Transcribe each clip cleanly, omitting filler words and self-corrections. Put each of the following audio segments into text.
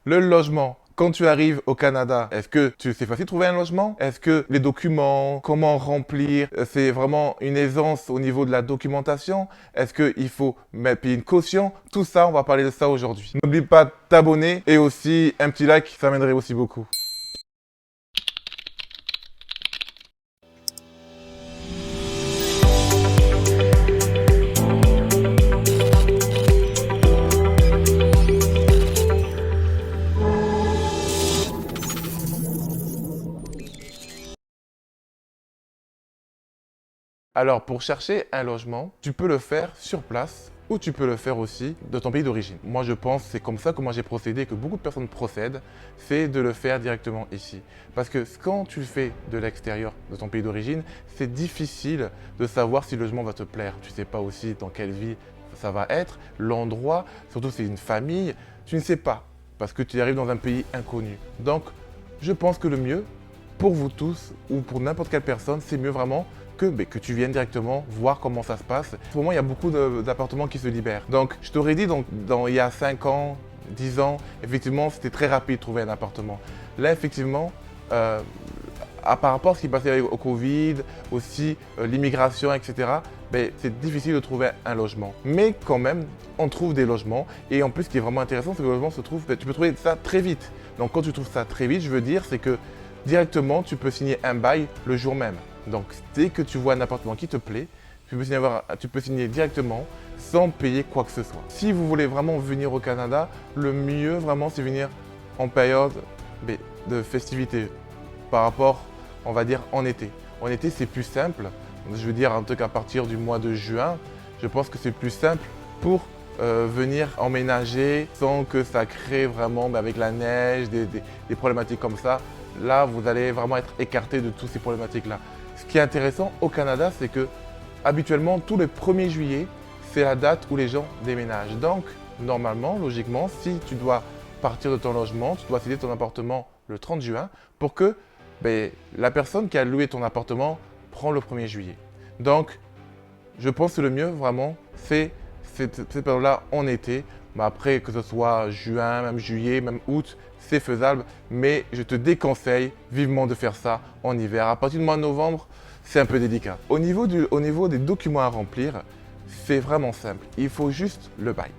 Le logement. Quand tu arrives au Canada, est-ce que c'est facile de trouver un logement? Est-ce que les documents, comment remplir, c'est vraiment une aisance au niveau de la documentation? Est-ce qu'il faut payer une caution? Tout ça, on va parler de ça aujourd'hui. N'oublie pas de t'abonner et aussi un petit like, ça m'aiderait aussi beaucoup. Alors, pour chercher un logement, tu peux le faire sur place ou tu peux le faire aussi de ton pays d'origine. Moi, je pense que c'est comme ça que moi j'ai procédé et que beaucoup de personnes procèdent, c'est de le faire directement ici. Parce que quand tu le fais de l'extérieur de ton pays d'origine, c'est difficile de savoir si le logement va te plaire. Tu ne sais pas aussi dans quelle ville ça va être, l'endroit, surtout si c'est une famille, tu ne sais pas parce que tu arrives dans un pays inconnu. Donc, je pense que le mieux pour vous tous ou pour n'importe quelle personne, c'est mieux vraiment que tu viennes directement voir comment ça se passe. En ce moment, il y a beaucoup d'appartements qui se libèrent. Donc, je t'aurais dit, il y a 5 ans, 10 ans, effectivement, c'était très rapide de trouver un appartement. Là, effectivement, par rapport à ce qui passait au Covid, aussi l'immigration, etc., c'est difficile de trouver un logement. Mais quand même, on trouve des logements. Et en plus, ce qui est vraiment intéressant, c'est que le logement se trouve, tu peux trouver ça très vite. Donc, quand tu trouves ça très vite, je veux dire, c'est que directement, tu peux signer un bail le jour même. Donc, dès que tu vois un appartement qui te plaît, tu peux signer directement sans payer quoi que ce soit. Si vous voulez vraiment venir au Canada, le mieux vraiment, c'est venir en période de festivité par rapport, on va dire, en été. En été, c'est plus simple. Je veux dire, en tout cas, à partir du mois de juin, je pense que c'est plus simple pour venir emménager sans que ça crée vraiment avec la neige, des problématiques comme ça. Là, vous allez vraiment être écarté de toutes ces problématiques-là. Ce qui est intéressant au Canada, c'est que habituellement, tous les 1er juillet, c'est la date où les gens déménagent. Donc, normalement, logiquement, si tu dois partir de ton logement, tu dois céder ton appartement le 30 juin pour que la personne qui a loué ton appartement prend le 1er juillet. Donc, je pense que le mieux, vraiment, c'est cette période-là en été. Mais après, que ce soit juin, même juillet, même août, c'est faisable. Mais je te déconseille vivement de faire ça en hiver. À partir du mois de novembre, c'est un peu délicat. Au niveau des documents à remplir, c'est vraiment simple. Il faut juste le bail.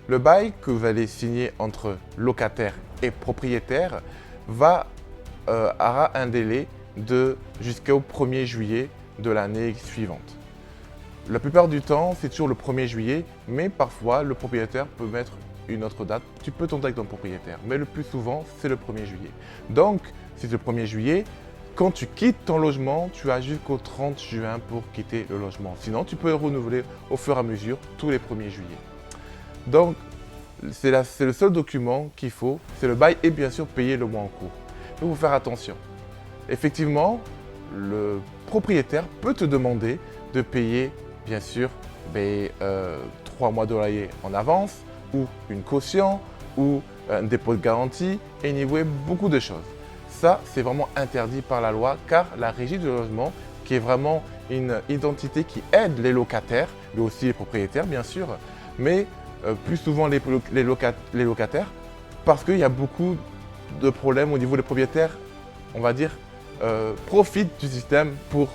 Le bail que vous allez signer entre locataire et propriétaire aura un délai jusqu'au 1er juillet de l'année suivante. La plupart du temps, c'est toujours le 1er juillet, mais parfois, le propriétaire peut mettre une autre date. Tu peux tenter avec ton propriétaire, mais le plus souvent, c'est le 1er juillet. Donc, c'est le 1er juillet. Quand tu quittes ton logement, tu as jusqu'au 30 juin pour quitter le logement. Sinon, tu peux le renouveler au fur et à mesure tous les 1er juillet. Donc, c'est le seul document qu'il faut, c'est le bail et bien sûr payer le mois en cours. Il faut faire attention. Effectivement, le propriétaire peut te demander de payer bien sûr 3 mois de loyer en avance ou une caution ou un dépôt de garantie et anyway, beaucoup de choses. Ça, c'est vraiment interdit par la loi car la régie du logement, qui est vraiment une identité qui aide les locataires, mais aussi les propriétaires bien sûr, mais plus souvent les locataires parce qu'il y a beaucoup de problèmes au niveau des propriétaires, on va dire, profitent du système pour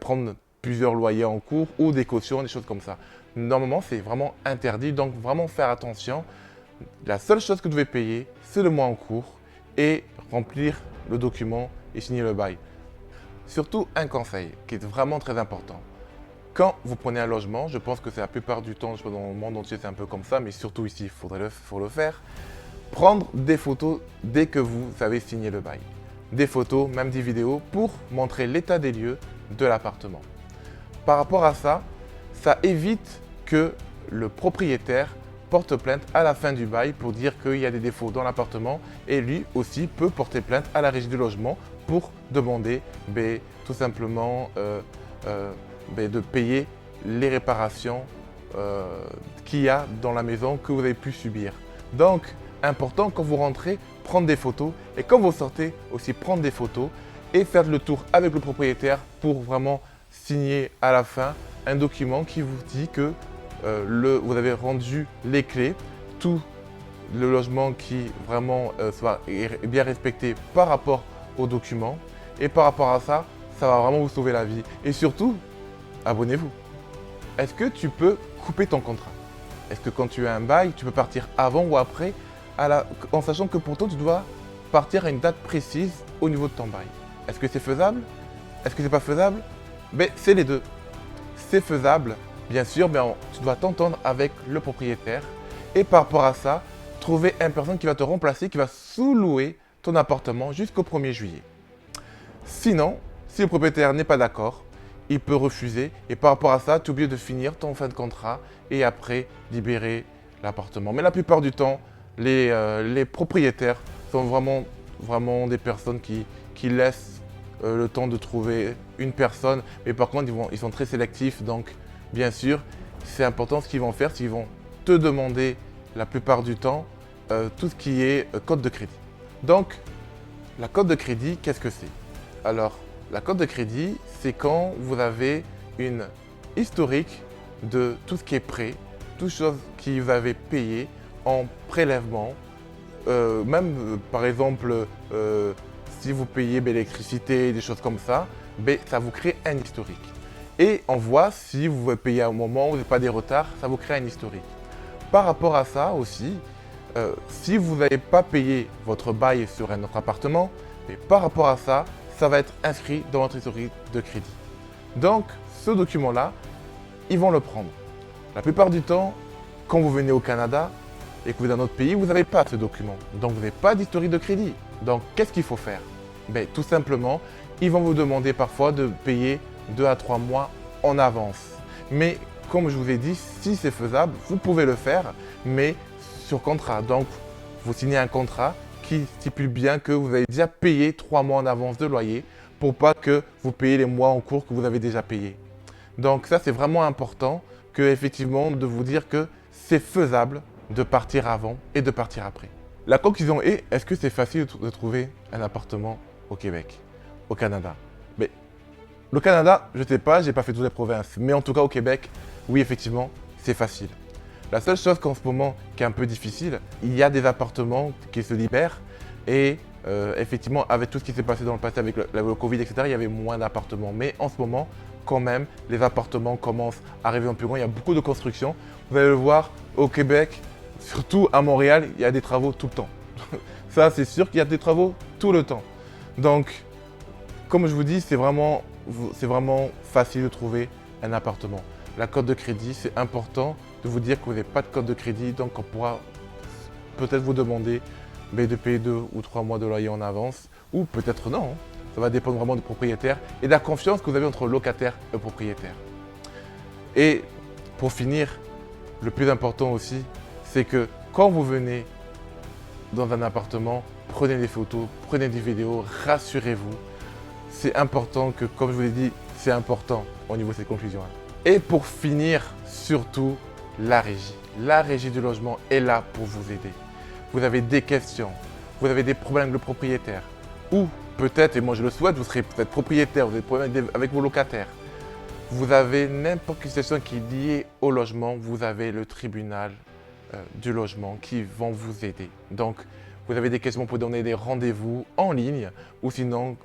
prendre plusieurs loyers en cours ou des cautions, des choses comme ça. Normalement, c'est vraiment interdit, donc vraiment faire attention. La seule chose que vous devez payer, c'est le mois en cours et remplir le document et signer le bail. Surtout un conseil qui est vraiment très important. Quand vous prenez un logement, je pense que c'est la plupart du temps, je pense dans le monde entier c'est un peu comme ça, mais surtout ici, il faut le faire. Prendre des photos dès que vous avez signé le bail. Des photos, même des vidéos, pour montrer l'état des lieux de l'appartement. Par rapport à ça, ça évite que le propriétaire porte plainte à la fin du bail pour dire qu'il y a des défauts dans l'appartement et lui aussi peut porter plainte à la régie du logement pour demander tout simplement de payer les réparations qu'il y a dans la maison que vous avez pu subir. Donc, important quand vous rentrez, prendre des photos et quand vous sortez aussi prendre des photos et faire le tour avec le propriétaire pour vraiment signer à la fin un document qui vous dit que vous avez rendu les clés, tout le logement qui vraiment soit bien respecté par rapport aux documents. Et par rapport à ça, ça va vraiment vous sauver la vie. Et surtout, abonnez-vous. Est-ce que tu peux couper ton contrat? Est-ce que quand tu as un bail, tu peux partir avant ou après, en sachant que pourtant tu dois partir à une date précise au niveau de ton bail? Est-ce que c'est faisable? Est-ce que c'est pas faisable? Ben, c'est les deux. C'est faisable, bien sûr, mais tu dois t'entendre avec le propriétaire. Et par rapport à ça, trouver une personne qui va te remplacer, qui va sous-louer ton appartement jusqu'au 1er juillet. Sinon, si le propriétaire n'est pas d'accord, il peut refuser. Et par rapport à ça, tu oublies de finir ton fin de contrat et après libérer l'appartement. Mais la plupart du temps, les propriétaires sont vraiment des personnes qui laissent le temps de trouver une personne. Mais par contre, ils sont très sélectifs. Donc, bien sûr, c'est important ce qu'ils vont faire. Ils vont te demander la plupart du temps tout ce qui est code de crédit. Donc, la code de crédit, qu'est-ce que c'est? Alors, la code de crédit, c'est quand vous avez une historique de tout ce qui est prêt, toutes choses que vous avez payées en prélèvement. Par exemple, si vous payez l'électricité, des choses comme ça, ça vous crée un historique. Et on voit si vous payez à un moment, vous n'avez pas des retards, ça vous crée un historique. Par rapport à ça aussi, si vous n'avez pas payé votre bail sur un autre appartement, par rapport à ça, ça va être inscrit dans votre historique de crédit. Donc, ce document-là, ils vont le prendre. La plupart du temps, quand vous venez au Canada et que vous êtes dans notre pays, vous n'avez pas ce document. Donc, vous n'avez pas d'historique de crédit. Donc, qu'est-ce qu'il faut faire? Tout simplement, ils vont vous demander parfois de payer 2 à 3 mois en avance. Mais, comme je vous ai dit, si c'est faisable, vous pouvez le faire, mais sur contrat. Donc, vous signez un contrat qui stipule bien que vous avez déjà payé 3 mois en avance de loyer pour pas que vous payiez les mois en cours que vous avez déjà payés. Donc ça, c'est vraiment important effectivement de vous dire que c'est faisable de partir avant et de partir après. La conclusion est, est-ce que c'est facile de trouver un appartement au Québec, au Canada? Mais le Canada, je ne sais pas, je n'ai pas fait toutes les provinces, mais en tout cas au Québec, oui, effectivement, c'est facile. La seule chose qu'en ce moment qui est un peu difficile, il y a des appartements qui se libèrent et effectivement avec tout ce qui s'est passé dans le passé avec le Covid, etc., il y avait moins d'appartements. Mais en ce moment, quand même, les appartements commencent à arriver en plus grand. Il y a beaucoup de construction. Vous allez le voir au Québec, surtout à Montréal, il y a des travaux tout le temps. Ça, c'est sûr qu'il y a des travaux tout le temps. Donc, comme je vous dis, c'est vraiment facile de trouver un appartement. La code de crédit, c'est important de vous dire que vous n'avez pas de code de crédit, donc on pourra peut-être vous demander de payer 2 ou 3 mois de loyer en avance, ou peut-être non. Ça va dépendre vraiment du propriétaire et de la confiance que vous avez entre locataire et propriétaire. Et pour finir, le plus important aussi, c'est que quand vous venez dans un appartement, prenez des photos, prenez des vidéos, rassurez-vous. C'est important que, comme je vous l'ai dit, c'est important au niveau de ces conclusions. Et pour finir, surtout, la régie. La régie du logement est là pour vous aider. Vous avez des questions, vous avez des problèmes avec le propriétaire, ou peut-être, et moi je le souhaite, vous serez peut-être propriétaire, vous avez des problèmes avec vos locataires. Vous avez n'importe quelle situation qui est liée au logement, vous avez le tribunal du logement qui vont vous aider. Donc, vous avez des questions, vous pouvez donner des rendez-vous en ligne, ou sinon,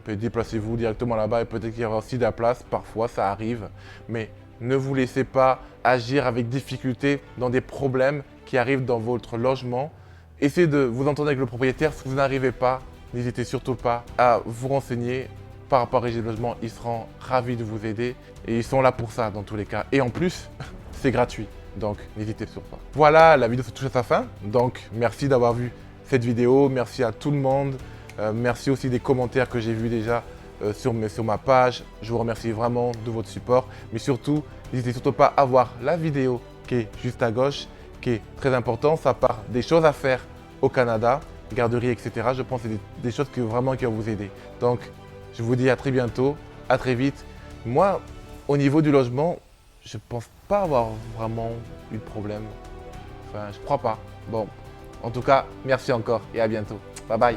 déplacez-vous directement là-bas et peut-être qu'il y aura aussi de la place, parfois ça arrive, mais ne vous laissez pas agir avec difficulté dans des problèmes qui arrivent dans votre logement. Essayez de vous entendre avec le propriétaire. Si vous n'arrivez pas, n'hésitez surtout pas à vous renseigner par rapport à Régie de logement. Ils seront ravis de vous aider et ils sont là pour ça dans tous les cas. Et en plus, c'est gratuit, donc n'hésitez surtout pas. Voilà, la vidéo se touche à sa fin. Donc merci d'avoir vu cette vidéo. Merci à tout le monde. Merci aussi des commentaires que j'ai vus déjà sur ma page. Je vous remercie vraiment de votre support. Mais surtout, n'hésitez surtout pas à voir la vidéo qui est juste à gauche, qui est très important. Ça part des choses à faire au Canada, garderie, etc. Je pense que c'est des choses qui vont vous aider. Donc, je vous dis à très bientôt, à très vite. Moi, au niveau du logement, je ne pense pas avoir vraiment eu de problème. Enfin, je crois pas. Bon, en tout cas, merci encore et à bientôt. Bye bye.